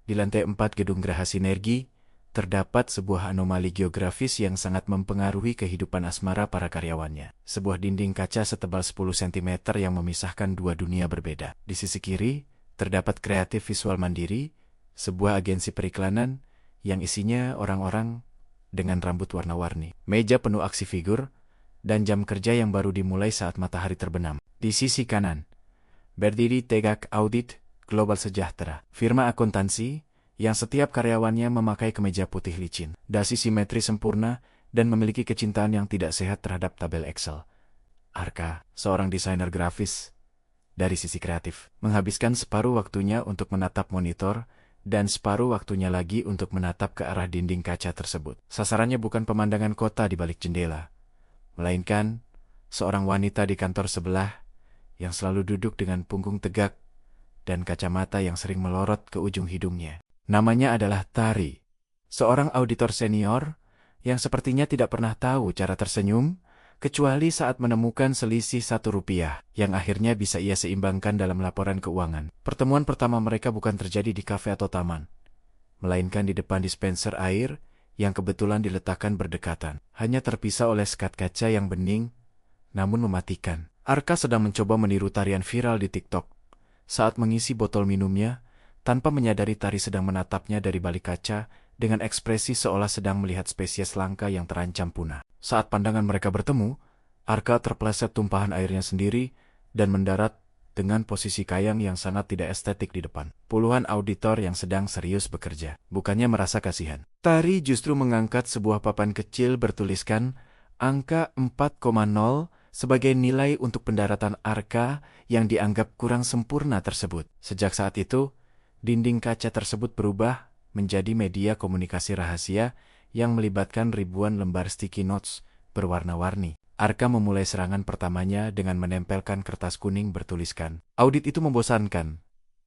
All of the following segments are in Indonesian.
Di lantai 4 gedung Geraha Sinergi, terdapat sebuah anomali geografis yang sangat mempengaruhi kehidupan asmara para karyawannya. Sebuah dinding kaca setebal 10 cm yang memisahkan dua dunia berbeda. Di sisi kiri, terdapat Kreatif Visual Mandiri, sebuah agensi periklanan yang isinya orang-orang dengan rambut warna-warni, meja penuh aksi figur, dan jam kerja yang baru dimulai saat matahari terbenam. Di sisi kanan, berdiri Tegak Audit Global Sejahtera, firma akuntansi yang setiap karyawannya memakai kemeja putih licin, dasi simetri sempurna, dan memiliki kecintaan yang tidak sehat terhadap tabel Excel. Arka, seorang desainer grafis dari sisi kreatif, menghabiskan separuh waktunya untuk menatap monitor dan separuh waktunya lagi untuk menatap ke arah dinding kaca tersebut. Sasarannya bukan pemandangan kota di balik jendela, melainkan seorang wanita di kantor sebelah yang selalu duduk dengan punggung tegak dan kacamata yang sering melorot ke ujung hidungnya. Namanya adalah Tari, seorang auditor senior yang sepertinya tidak pernah tahu cara tersenyum, kecuali saat menemukan selisih Rp1 yang akhirnya bisa ia seimbangkan dalam laporan keuangan. Pertemuan pertama mereka bukan terjadi di kafe atau taman, melainkan di depan dispenser air yang kebetulan diletakkan berdekatan, hanya terpisah oleh sekat kaca yang bening namun mematikan. Arka sedang mencoba meniru tarian viral di TikTok saat mengisi botol minumnya, tanpa menyadari Tari sedang menatapnya dari balik kaca dengan ekspresi seolah sedang melihat spesies langka yang terancam punah. Saat pandangan mereka bertemu, Arka terpleset tumpahan airnya sendiri dan mendarat dengan posisi kayang yang sangat tidak estetik di depan puluhan auditor yang sedang serius bekerja. Bukannya merasa kasihan, Tari justru mengangkat sebuah papan kecil bertuliskan angka 4,0 sebagai nilai untuk pendaratan Arka yang dianggap kurang sempurna tersebut. Sejak saat itu, dinding kaca tersebut berubah menjadi media komunikasi rahasia yang melibatkan ribuan lembar sticky notes berwarna-warni. Arka memulai serangan pertamanya dengan menempelkan kertas kuning bertuliskan, "Audit itu membosankan.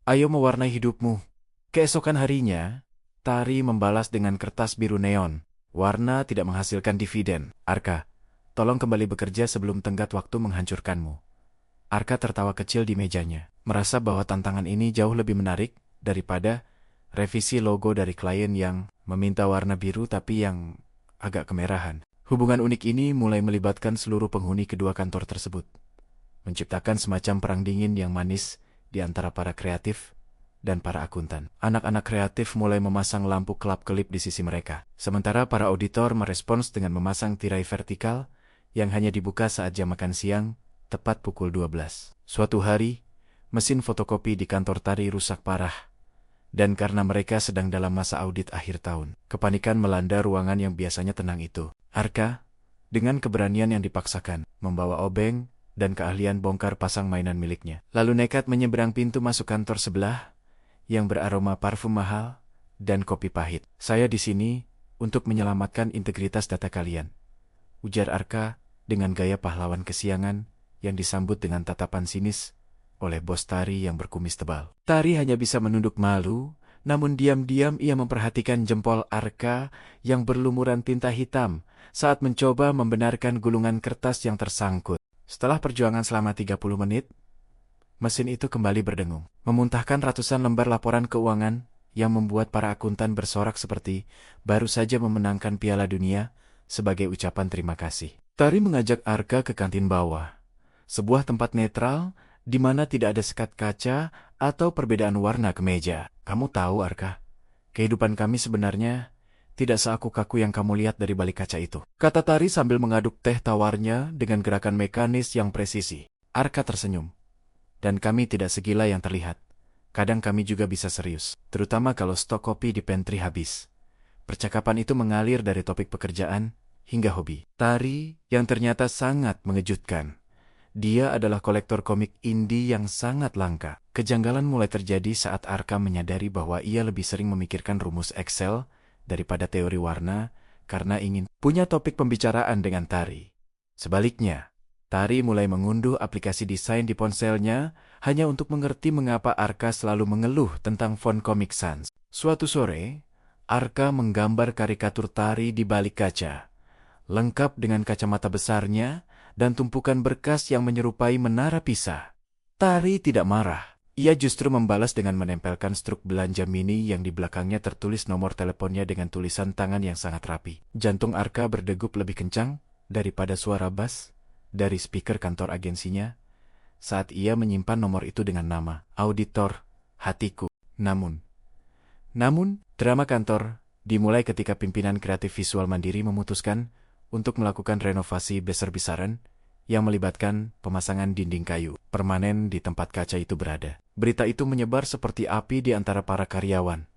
Ayo mewarnai hidupmu." Keesokan harinya, Tari membalas dengan kertas biru neon. "Warna tidak menghasilkan dividen. Arka, tolong kembali bekerja sebelum tenggat waktu menghancurkanmu." Arka tertawa kecil di mejanya, merasa bahwa tantangan ini jauh lebih menarik daripada revisi logo dari klien yang meminta warna biru tapi yang agak kemerahan. Hubungan unik ini mulai melibatkan seluruh penghuni kedua kantor tersebut, menciptakan semacam perang dingin yang manis di antara para kreatif dan para akuntan. Anak-anak kreatif mulai memasang lampu kelap-kelip di sisi mereka, sementara para auditor merespons dengan memasang tirai vertikal yang hanya dibuka saat jam makan siang, tepat pukul 12. Suatu hari, mesin fotokopi di kantor Tari rusak parah, dan karena mereka sedang dalam masa audit akhir tahun, kepanikan melanda ruangan yang biasanya tenang itu. Arka, dengan keberanian yang dipaksakan, membawa obeng dan keahlian bongkar pasang mainan miliknya, lalu nekat menyeberang pintu masuk kantor sebelah yang beraroma parfum mahal dan kopi pahit. "Saya di sini untuk menyelamatkan integritas data kalian," ujar Arka dengan gaya pahlawan kesiangan yang disambut dengan tatapan sinis oleh bos Tari yang berkumis tebal. Tari hanya bisa menunduk malu, namun diam-diam ia memperhatikan jempol Arka yang berlumuran tinta hitam saat mencoba membenarkan gulungan kertas yang tersangkut. Setelah perjuangan selama 30 menit, mesin itu kembali berdengung, memuntahkan ratusan lembar laporan keuangan yang membuat para akuntan bersorak seperti baru saja memenangkan Piala Dunia sebagai ucapan terima kasih. Tari mengajak Arka ke kantin bawah, sebuah tempat netral di mana tidak ada sekat kaca atau perbedaan warna kemeja. "Kamu tahu, Arka, kehidupan kami sebenarnya tidak seaku-kaku yang kamu lihat dari balik kaca itu," kata Tari sambil mengaduk teh tawarnya dengan gerakan mekanis yang presisi. Arka tersenyum. "Dan kami tidak segila yang terlihat. Kadang kami juga bisa serius, terutama kalau stok kopi di pantry habis." Percakapan itu mengalir dari topik pekerjaan hingga hobi Tari yang ternyata sangat mengejutkan. Dia adalah kolektor komik indie yang sangat langka. Kejanggalan mulai terjadi saat Arka menyadari bahwa ia lebih sering memikirkan rumus Excel daripada teori warna karena ingin punya topik pembicaraan dengan Tari. Sebaliknya, Tari mulai mengunduh aplikasi desain di ponselnya hanya untuk mengerti mengapa Arka selalu mengeluh tentang font Comic Sans. Suatu sore, Arka menggambar karikatur Tari di balik kaca, lengkap dengan kacamata besarnya dan tumpukan berkas yang menyerupai menara Pisa. Tari tidak marah. Ia justru membalas dengan menempelkan struk belanja mini yang di belakangnya tertulis nomor teleponnya dengan tulisan tangan yang sangat rapi. Jantung Arka berdegup lebih kencang daripada suara bass dari speaker kantor agensinya saat ia menyimpan nomor itu dengan nama Auditor Hatiku. Namun, drama kantor dimulai ketika pimpinan kreatif visual Mandiri memutuskan untuk melakukan renovasi besar-besaran yang melibatkan pemasangan dinding kayu permanen di tempat kaca itu berada. Berita itu menyebar seperti api di antara para karyawan,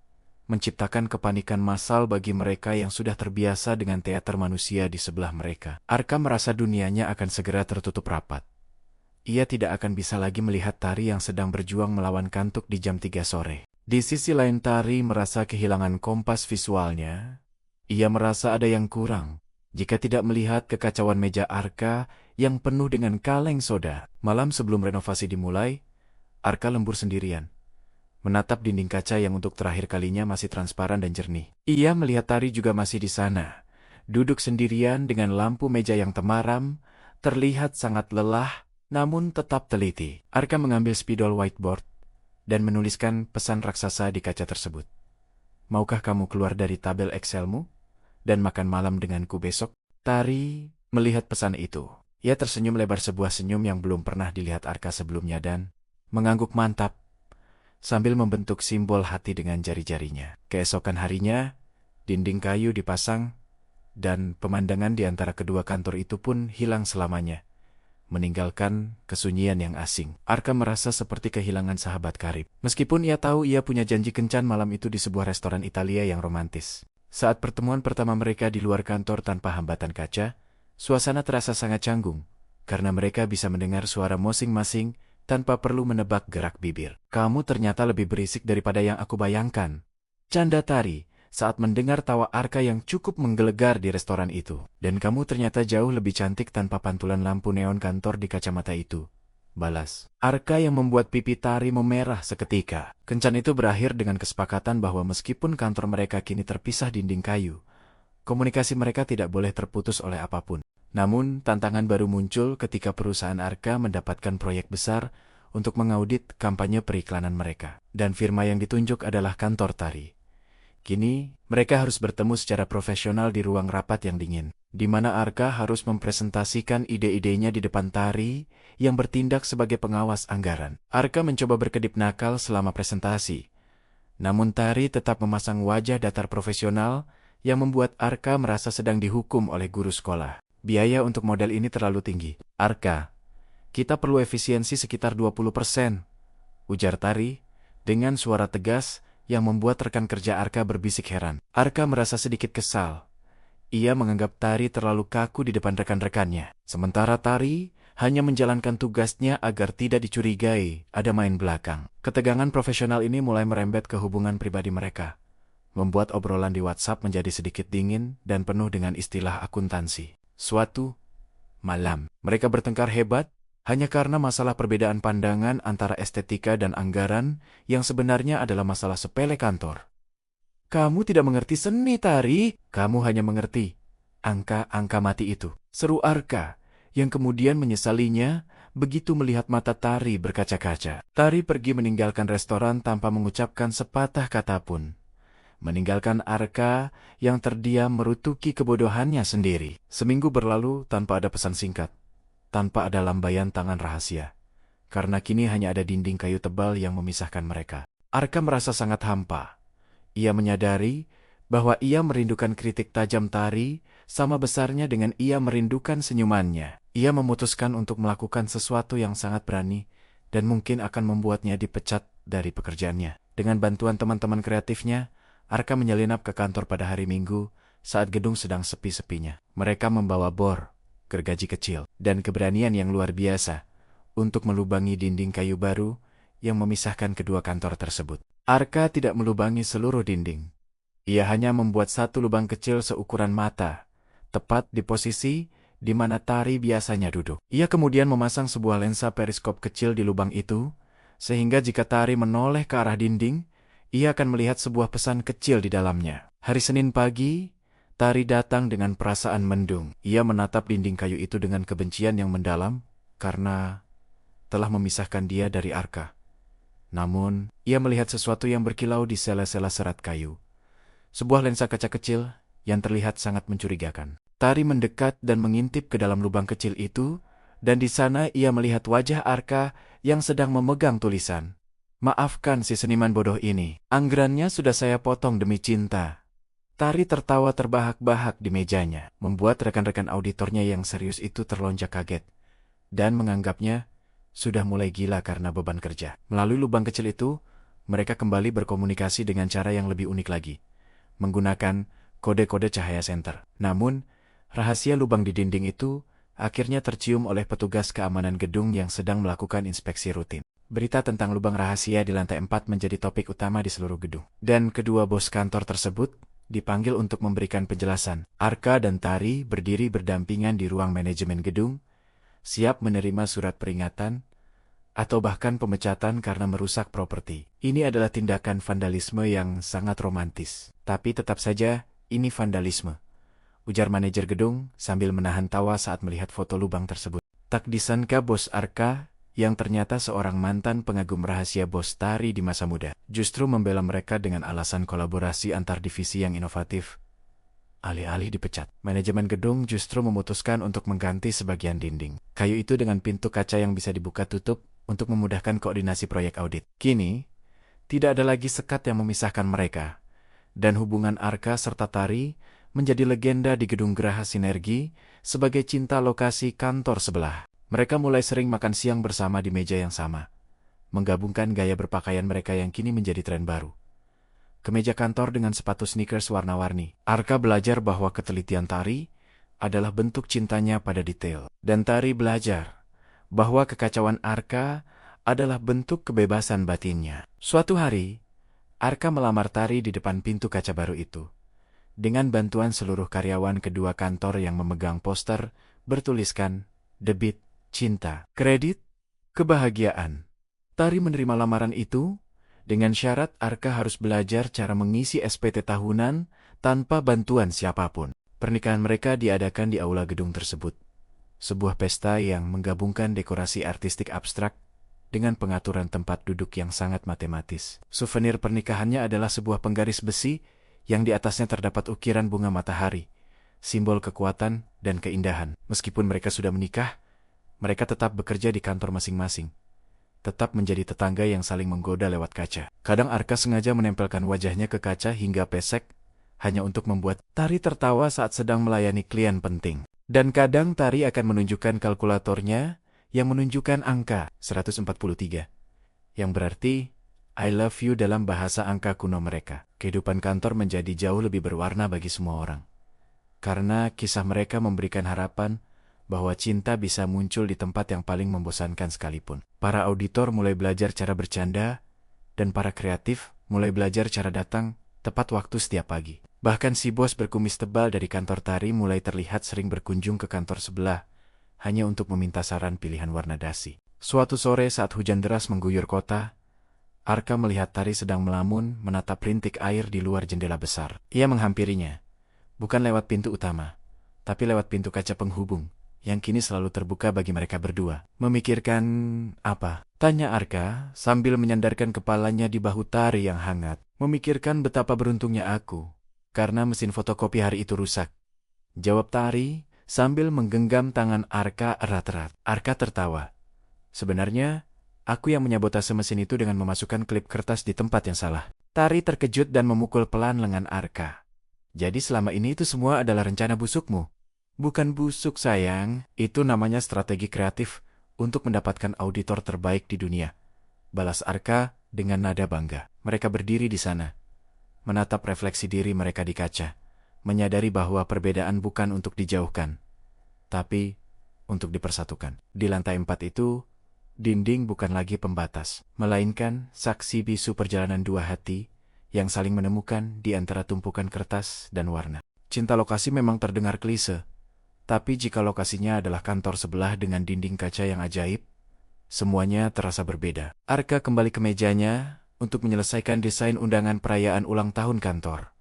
menciptakan kepanikan massal bagi mereka yang sudah terbiasa dengan teater manusia di sebelah mereka. Arka merasa dunianya akan segera tertutup rapat. Ia tidak akan bisa lagi melihat Tari yang sedang berjuang melawan kantuk di jam 3 sore. Di sisi lain Tari merasa kehilangan kompas visualnya. Ia merasa ada yang kurang jika tidak melihat kekacauan meja Arka yang penuh dengan kaleng soda. Malam sebelum renovasi dimulai, Arka lembur sendirian, menatap dinding kaca yang untuk terakhir kalinya masih transparan dan jernih. Ia melihat Tari juga masih di sana, duduk sendirian dengan lampu meja yang temaram, terlihat sangat lelah, namun tetap teliti. Arka mengambil spidol whiteboard dan menuliskan pesan raksasa di kaca tersebut. Maukah kamu keluar dari tabel Excelmu dan makan malam denganku besok? Tari melihat pesan itu. Ia tersenyum lebar, sebuah senyum yang belum pernah dilihat Arka sebelumnya, dan mengangguk mantap sambil membentuk simbol hati dengan jari-jarinya. Keesokan harinya, dinding kayu dipasang dan pemandangan di antara kedua kantor itu pun hilang selamanya, meninggalkan kesunyian yang asing. Arka merasa seperti kehilangan sahabat karib. Meskipun ia tahu ia punya janji kencan malam itu di sebuah restoran Italia yang romantis. Saat pertemuan pertama mereka di luar kantor tanpa hambatan kaca, suasana terasa sangat canggung, karena mereka bisa mendengar suara masing-masing tanpa perlu menebak gerak bibir. Kamu ternyata lebih berisik daripada yang aku bayangkan, canda Tari saat mendengar tawa Arka yang cukup menggelegar di restoran itu. Dan kamu ternyata jauh lebih cantik tanpa pantulan lampu neon kantor di kacamata itu, balas Arka yang membuat pipi Tari memerah seketika. Kencan itu berakhir dengan kesepakatan bahwa meskipun kantor mereka kini terpisah dinding kayu, komunikasi mereka tidak boleh terputus oleh apapun. Namun, tantangan baru muncul ketika perusahaan Arka mendapatkan proyek besar untuk mengaudit kampanye periklanan mereka. Dan firma yang ditunjuk adalah kantor Tari. Kini, mereka harus bertemu secara profesional di ruang rapat yang dingin, di mana Arka harus mempresentasikan ide-idenya di depan Tari yang bertindak sebagai pengawas anggaran. Arka mencoba berkedip nakal selama presentasi, namun Tari tetap memasang wajah datar profesional yang membuat Arka merasa sedang dihukum oleh guru sekolah. Biaya untuk model ini terlalu tinggi. Arka, kita perlu efisiensi sekitar 20%, ujar Tari dengan suara tegas yang membuat rekan kerja Arka berbisik heran. Arka merasa sedikit kesal. Ia menganggap Tari terlalu kaku di depan rekan-rekannya. Sementara Tari hanya menjalankan tugasnya agar tidak dicurigai ada main belakang. Ketegangan profesional ini mulai merembet ke hubungan pribadi mereka, membuat obrolan di WhatsApp menjadi sedikit dingin dan penuh dengan istilah akuntansi. Suatu malam, mereka bertengkar hebat hanya karena masalah perbedaan pandangan antara estetika dan anggaran yang sebenarnya adalah masalah sepele kantor. Kamu tidak mengerti seni, Tari. Kamu hanya mengerti angka-angka mati itu, seru Arka, yang kemudian menyesalinya begitu melihat mata Tari berkaca-kaca. Tari pergi meninggalkan restoran tanpa mengucapkan sepatah kata pun, meninggalkan Arka yang terdiam merutuki kebodohannya sendiri. Seminggu berlalu tanpa ada pesan singkat, tanpa ada lambaian tangan rahasia, karena kini hanya ada dinding kayu tebal yang memisahkan mereka. Arka merasa sangat hampa. Ia menyadari bahwa ia merindukan kritik tajam Tari sama besarnya dengan ia merindukan senyumannya. Ia memutuskan untuk melakukan sesuatu yang sangat berani dan mungkin akan membuatnya dipecat dari pekerjaannya. Dengan bantuan teman-teman kreatifnya, Arka menyelinap ke kantor pada hari Minggu saat gedung sedang sepi-sepinya. Mereka membawa bor, gergaji kecil, dan keberanian yang luar biasa untuk melubangi dinding kayu baru yang memisahkan kedua kantor tersebut. Arka tidak melubangi seluruh dinding. Ia hanya membuat satu lubang kecil seukuran mata, tepat di posisi di mana Tari biasanya duduk. Ia kemudian memasang sebuah lensa periskop kecil di lubang itu, sehingga jika Tari menoleh ke arah dinding, ia akan melihat sebuah pesan kecil di dalamnya. Hari Senin pagi, Tari datang dengan perasaan mendung. Ia menatap dinding kayu itu dengan kebencian yang mendalam karena telah memisahkan dia dari Arka. Namun, ia melihat sesuatu yang berkilau di sela-sela serat kayu. Sebuah lensa kaca kecil yang terlihat sangat mencurigakan. Tari mendekat dan mengintip ke dalam lubang kecil itu, dan di sana ia melihat wajah Arka yang sedang memegang tulisan. "Maafkan si seniman bodoh ini. Anggarannya sudah saya potong demi cinta." Tari tertawa terbahak-bahak di mejanya, membuat rekan-rekan auditornya yang serius itu terlonjak kaget, dan menganggapnya sudah mulai gila karena beban kerja. Melalui lubang kecil itu, mereka kembali berkomunikasi dengan cara yang lebih unik lagi, menggunakan kode-kode cahaya senter. Namun, rahasia lubang di dinding itu akhirnya tercium oleh petugas keamanan gedung yang sedang melakukan inspeksi rutin. Berita tentang lubang rahasia di lantai 4 menjadi topik utama di seluruh gedung. Dan kedua bos kantor tersebut dipanggil untuk memberikan penjelasan. Arka dan Tari berdiri berdampingan di ruang manajemen gedung, siap menerima surat peringatan atau bahkan pemecatan karena merusak properti. Ini adalah tindakan vandalisme yang sangat romantis. Tapi tetap saja, ini vandalisme, ujar manajer gedung sambil menahan tawa saat melihat foto lubang tersebut. Tak disangka bos Arka, yang ternyata seorang mantan pengagum rahasia bos Tari di masa muda, justru membela mereka dengan alasan kolaborasi antar divisi yang inovatif. Alih-alih dipecat, manajemen gedung justru memutuskan untuk mengganti sebagian dinding kayu itu dengan pintu kaca yang bisa dibuka tutup untuk memudahkan koordinasi proyek audit. Kini, tidak ada lagi sekat yang memisahkan mereka, dan hubungan Arka serta Tari menjadi legenda di gedung Geraha Sinergi sebagai cinta lokasi kantor sebelah. Mereka mulai sering makan siang bersama di meja yang sama, menggabungkan gaya berpakaian mereka yang kini menjadi tren baru. Kemeja kantor dengan sepatu sneakers warna-warni. Arka belajar bahwa ketelitian Tari adalah bentuk cintanya pada detail. Dan Tari belajar bahwa kekacauan Arka adalah bentuk kebebasan batinnya. Suatu hari, Arka melamar Tari di depan pintu kaca baru itu. Dengan bantuan seluruh karyawan kedua kantor yang memegang poster bertuliskan debit, cinta, kredit, kebahagiaan. Tari menerima lamaran itu dengan syarat Arka harus belajar cara mengisi SPT tahunan tanpa bantuan siapapun. Pernikahan mereka diadakan di aula gedung tersebut. Sebuah pesta yang menggabungkan dekorasi artistik abstrak dengan pengaturan tempat duduk yang sangat matematis. Souvenir pernikahannya adalah sebuah penggaris besi yang di atasnya terdapat ukiran bunga matahari, simbol kekuatan dan keindahan. Meskipun mereka sudah menikah, mereka tetap bekerja di kantor masing-masing, tetap menjadi tetangga yang saling menggoda lewat kaca. Kadang Arka sengaja menempelkan wajahnya ke kaca hingga pesek, hanya untuk membuat Tari tertawa saat sedang melayani klien penting. Dan kadang Tari akan menunjukkan kalkulatornya yang menunjukkan angka 143, yang berarti I love you dalam bahasa angka kuno mereka. Kehidupan kantor menjadi jauh lebih berwarna bagi semua orang, karena kisah mereka memberikan harapan bahwa cinta bisa muncul di tempat yang paling membosankan sekalipun. Para auditor mulai belajar cara bercanda, dan para kreatif mulai belajar cara datang tepat waktu setiap pagi. Bahkan si bos berkumis tebal dari kantor Tari mulai terlihat sering berkunjung ke kantor sebelah, hanya untuk meminta saran pilihan warna dasi. Suatu sore saat hujan deras mengguyur kota, Arka melihat Tari sedang melamun menatap rintik air di luar jendela besar. Ia menghampirinya, bukan lewat pintu utama, tapi lewat pintu kaca penghubung, yang kini selalu terbuka bagi mereka berdua. "Memikirkan apa?" tanya Arka sambil menyandarkan kepalanya di bahu Tari yang hangat. "Memikirkan betapa beruntungnya aku, karena mesin fotokopi hari itu rusak," jawab Tari sambil menggenggam tangan Arka erat-erat. Arka tertawa. "Sebenarnya, aku yang menyabotase mesin itu dengan memasukkan klip kertas di tempat yang salah." Tari terkejut dan memukul pelan lengan Arka. "Jadi selama ini itu semua adalah rencana busukmu?" "Bukan busuk sayang, itu namanya strategi kreatif untuk mendapatkan auditor terbaik di dunia," balas Arka dengan nada bangga. Mereka berdiri di sana, menatap refleksi diri mereka di kaca, menyadari bahwa perbedaan bukan untuk dijauhkan, tapi untuk dipersatukan. Di lantai 4 itu, dinding bukan lagi pembatas, melainkan saksi bisu perjalanan dua hati yang saling menemukan di antara tumpukan kertas dan warna. Cinta lokasi memang terdengar klise, tapi jika lokasinya adalah kantor sebelah dengan dinding kaca yang ajaib, semuanya terasa berbeda. Arka kembali ke mejanya untuk menyelesaikan desain undangan perayaan ulang tahun kantor.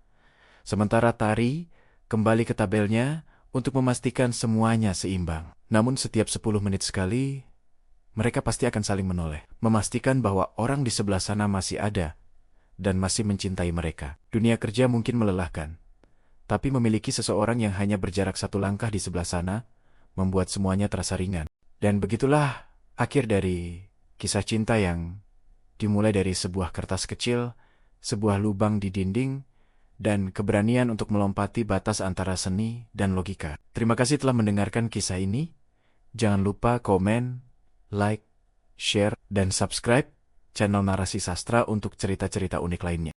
Sementara Tari kembali ke tabelnya untuk memastikan semuanya seimbang. Namun setiap 10 menit sekali, mereka pasti akan saling menoleh, memastikan bahwa orang di sebelah sana masih ada dan masih mencintai mereka. Dunia kerja mungkin melelahkan, tapi memiliki seseorang yang hanya berjarak satu langkah di sebelah sana, membuat semuanya terasa ringan. Dan begitulah akhir dari kisah cinta yang dimulai dari sebuah kertas kecil, sebuah lubang di dinding, dan keberanian untuk melompati batas antara seni dan logika. Terima kasih telah mendengarkan kisah ini. Jangan lupa komen, like, share, dan subscribe channel Narasi Sastra untuk cerita-cerita unik lainnya.